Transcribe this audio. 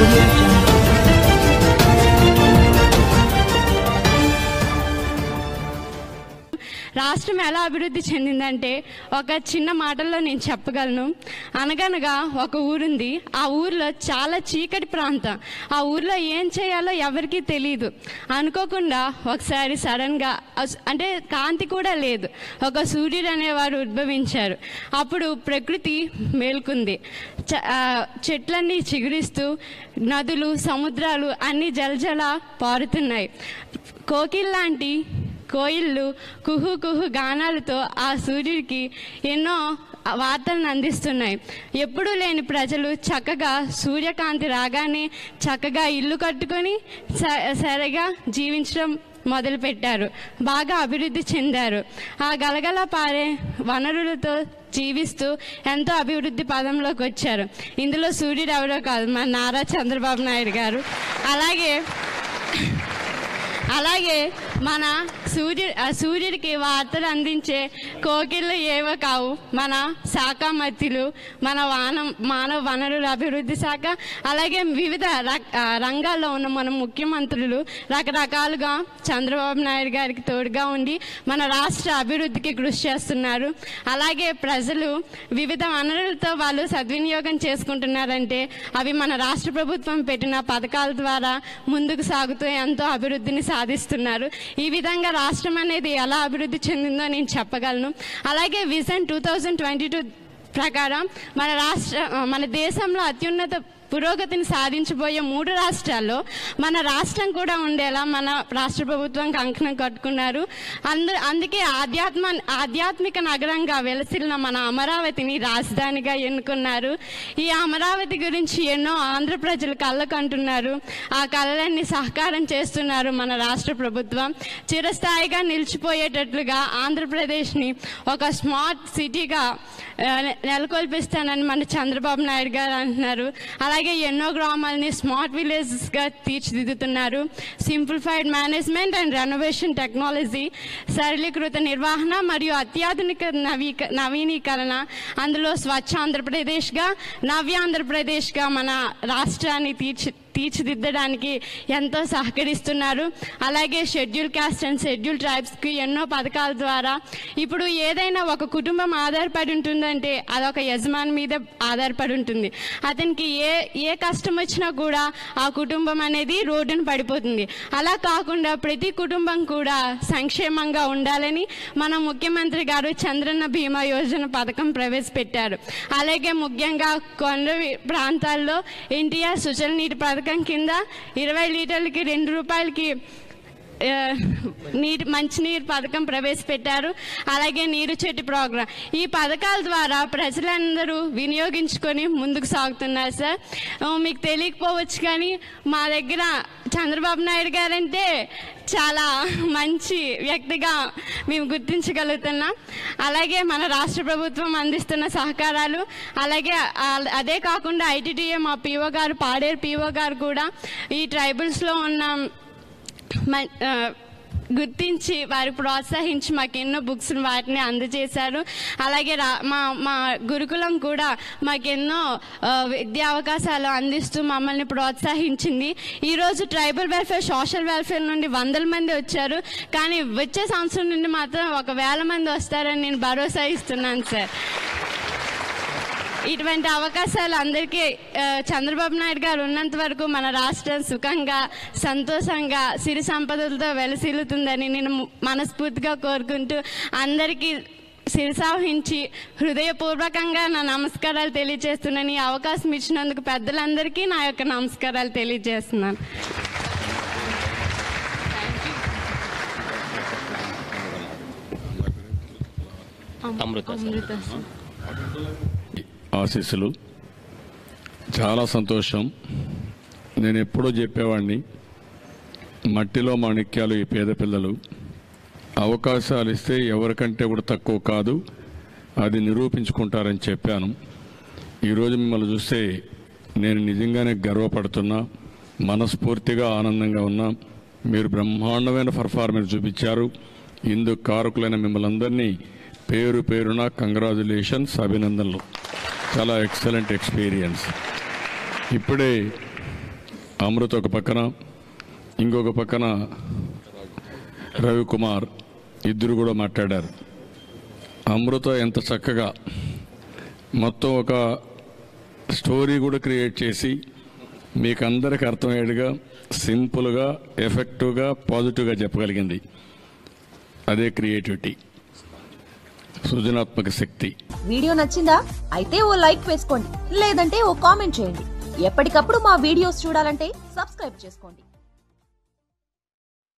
Audio Jungle. రాష్ట్రం ఎలా అభివృద్ధి చెందిందంటే ఒక చిన్న మాటల్లో నేను చెప్పగలను. అనగనగా ఒక ఊరుంది. ఆ ఊర్లో చాలా చీకటి ప్రాంతం. ఆ ఊర్లో ఏం చేయాలో ఎవరికీ తెలియదు. అనుకోకుండా ఒకసారి సడన్గా, అంటే కాంతి కూడా లేదు, ఒక సూర్యుడు అనేవారు ఉద్భవించారు. అప్పుడు ప్రకృతి మేల్కొంది. చెట్లన్నీ చిగురిస్తూ నదులు, సముద్రాలు అన్నీ జలజల పారుతున్నాయి. కోకిల్లాంటి కోయిళ్ళు కుహు కుహు గానాలతో ఆ సూర్యుడికి ఎన్నో వార్తలను అందిస్తున్నాయి. ఎప్పుడూ లేని ప్రజలు చక్కగా సూర్యకాంతి రాగానే చక్కగా ఇల్లు కట్టుకొని సరిగా జీవించడం మొదలుపెట్టారు. బాగా అభివృద్ధి చెందారు. ఆ గలగల పారే వనరులతో జీవిస్తూ ఎంతో అభివృద్ధి పదంలోకి వచ్చారు. ఇందులో సూర్యుడు ఎవరో కాదు, మన నారా చంద్రబాబు నాయుడు గారు. అలాగే మన సూర్యుడికి వార్తలు అందించే కోకిళ్ళు ఏవో కావు, మన శాఖ మంత్రులు, మన మానవ వనరుల అభివృద్ధి శాఖ, అలాగే వివిధ రంగాల్లో ఉన్న మన ముఖ్యమంత్రులు రకరకాలుగా చంద్రబాబు నాయుడు గారికి తోడుగా ఉండి మన రాష్ట్ర అభివృద్ధికి కృషి చేస్తున్నారు. అలాగే ప్రజలు వివిధ వనరులతో వాళ్ళు సద్వినియోగం చేసుకుంటున్నారంటే అవి మన రాష్ట్ర ప్రభుత్వం పెట్టిన పథకాల ద్వారా ముందుకు సాగుతూ ఎంతో అభివృద్ధిని సాధిస్తున్నారు. ఈ విధంగా రాష్ట్రం అనేది ఎలా అభివృద్ధి చెందిందో నేను చెప్పగలను. అలాగే విజన్ 2022 ప్రకారం మన దేశంలో అత్యున్నత పురోగతిని సాధించబోయే 3 రాష్ట్రాల్లో మన రాష్ట్రం కూడా ఉండేలా మన రాష్ట్ర ప్రభుత్వం కంకణం కట్టుకున్నారు. అందుకే ఆధ్యాత్మిక నగరంగా వెలసిల్లిన మన అమరావతిని రాజధానిగా ఎన్నుకున్నారు. ఈ అమరావతి గురించి ఎన్నో ఆంధ్ర ప్రజలు కళ్ళకంటున్నారు. ఆ కళలన్నీ సహకారం చేస్తున్నారు మన రాష్ట్ర ప్రభుత్వం. చిరస్థాయిగా నిలిచిపోయేటట్లుగా ఆంధ్రప్రదేశ్ని ఒక స్మార్ట్ సిటీగా నెలకొల్పిస్తానని మన చంద్రబాబు నాయుడు గారు అంటున్నారు. అలాగే ఎన్నో గ్రామాలని స్మార్ట్ విలేజెస్గా తీర్చిదిద్దుతున్నారు. Simplified management and renovation technology, సరళీకృత నిర్వహణ మరియు అత్యాధునిక నవీకరణ, అందులో స్వచ్ఛ ఆంధ్రప్రదేశ్గా, నవ్య ఆంధ్రప్రదేశ్గా మన రాష్ట్రాన్ని తీర్చిదిద్దడానికి ఎంతో సహకరిస్తున్నారు. అలాగే షెడ్యూల్ కాస్ట్ అండ్ షెడ్యూల్ ట్రైబ్స్కి ఎన్నో పథకాల ద్వారా ఇప్పుడు ఏదైనా ఒక కుటుంబం ఆధారపడి ఉంటుందంటే అదొక యజమాని మీద ఆధారపడి ఉంటుంది. అతనికి ఏ కష్టం వచ్చినా కూడా ఆ కుటుంబం అనేది రోడ్డున పడిపోతుంది. అలా కాకుండా ప్రతి కుటుంబం కూడా సంక్షేమంగా ఉండాలని మన ముఖ్యమంత్రి గారు చంద్రన్న బీమా యోజన పథకం ప్రవేశపెట్టారు. అలాగే ముఖ్యంగా కొండ ప్రాంతాల్లో ఎన్టీఆర్ సుజల నీటి పథకం కింద 20 లీటర్లకి ₹2 మంచినీరు పథకం ప్రవేశపెట్టారు. అలాగే నీరు చెట్టు ప్రోగ్రాం. ఈ పథకాల ద్వారా ప్రజలందరూ వినియోగించుకొని ముందుకు సాగుతున్నారు. సార్, మీకు తెలియకపోవచ్చు కానీ మా దగ్గర చంద్రబాబు నాయుడు గారంటే చాలా మంచి వ్యక్తిగా మేము గుర్తించగలుగుతున్నాం. అలాగే మన రాష్ట్ర ప్రభుత్వం అందిస్తున్న సహకారాలు, అలాగే అదే కాకుండా ఐటీడీఏ మా పీఓ గారు, పాడేరు పీఓ గారు కూడా ఈ ట్రైబల్స్లో ఉన్న గుర్తించి వారు ప్రోత్సహించి మాకు ఎన్నో బుక్స్ వాటిని అందజేశారు. అలాగే మా గురుకులం కూడా మాకెన్నో విద్యా అవకాశాలు అందిస్తూ మమ్మల్ని ప్రోత్సహించింది. ఈరోజు ట్రైబల్ వెల్ఫేర్, సోషల్ వెల్ఫేర్ నుండి 100 మంది వచ్చారు. కానీ వచ్చే సంవత్సరం నుండి మాత్రం 1000 మంది వస్తారని నేను భరోసా ఇస్తున్నాను సార్. ఇటువంటి అవకాశాలు అందరికీ చంద్రబాబు నాయుడు గారు ఉన్నంత వరకు మన రాష్ట్రం సుఖంగా, సంతోషంగా, సిరి సంపదలతో వెలసిల్లుతుందని నేను మనస్ఫూర్తిగా కోరుకుంటూ అందరికీ శిరసావహించి హృదయపూర్వకంగా నా నమస్కారాలు తెలియజేస్తున్నాను. ఈ అవకాశం ఇచ్చినందుకు పెద్దలందరికీ నా యొక్క నమస్కారాలు తెలియజేస్తున్నాను. ఆశీస్సులు. చాలా సంతోషం. నేను ఎప్పుడో చెప్పేవాడిని, మట్టిలో మాణిక్యాలు ఈ పేద పిల్లలు. అవకాశాలు ఇస్తే ఎవరికంటే కూడా తక్కువ కాదు, అది నిరూపించుకుంటారని చెప్పాను. ఈరోజు మిమ్మల్ని చూస్తే నేను నిజంగానే గర్వపడుతున్నా, మనస్ఫూర్తిగా ఆనందంగా ఉన్నా. మీరు బ్రహ్మాండమైన పర్ఫార్మెన్స్ చూపించారు. ఇందుకు కారకులైన మిమ్మల్ని అందరినీ పేరు పేరున కంగ్రాచులేషన్స్, అభినందనలు. చాలా ఎక్సలెంట్ ఎక్స్పీరియన్స్. ఇప్పుడే అమృత ఒక పక్కన, ఇంకొక పక్కన రవికుమార్, ఇద్దరు కూడా మాట్లాడారు. అమృత ఎంత చక్కగా మొత్తం ఒక స్టోరీ కూడా క్రియేట్ చేసి మీకు అందరికి అర్థమయ్యేట్టుగా సింపుల్గా, ఎఫెక్టివ్గా, పాజిటివ్గా చెప్పగలిగింది. అదే క్రియేటివిటీ, సృజనాత్మక శక్తి. వీడియో నచ్చిందా? అయితే ఓ లైక్ వేసుకోండి, లేదంటే ఓ కామెంట్ చేయండి. ఎప్పటికప్పుడు మా వీడియోస్ చూడాలంటే సబ్స్క్రైబ్ చేసుకోండి.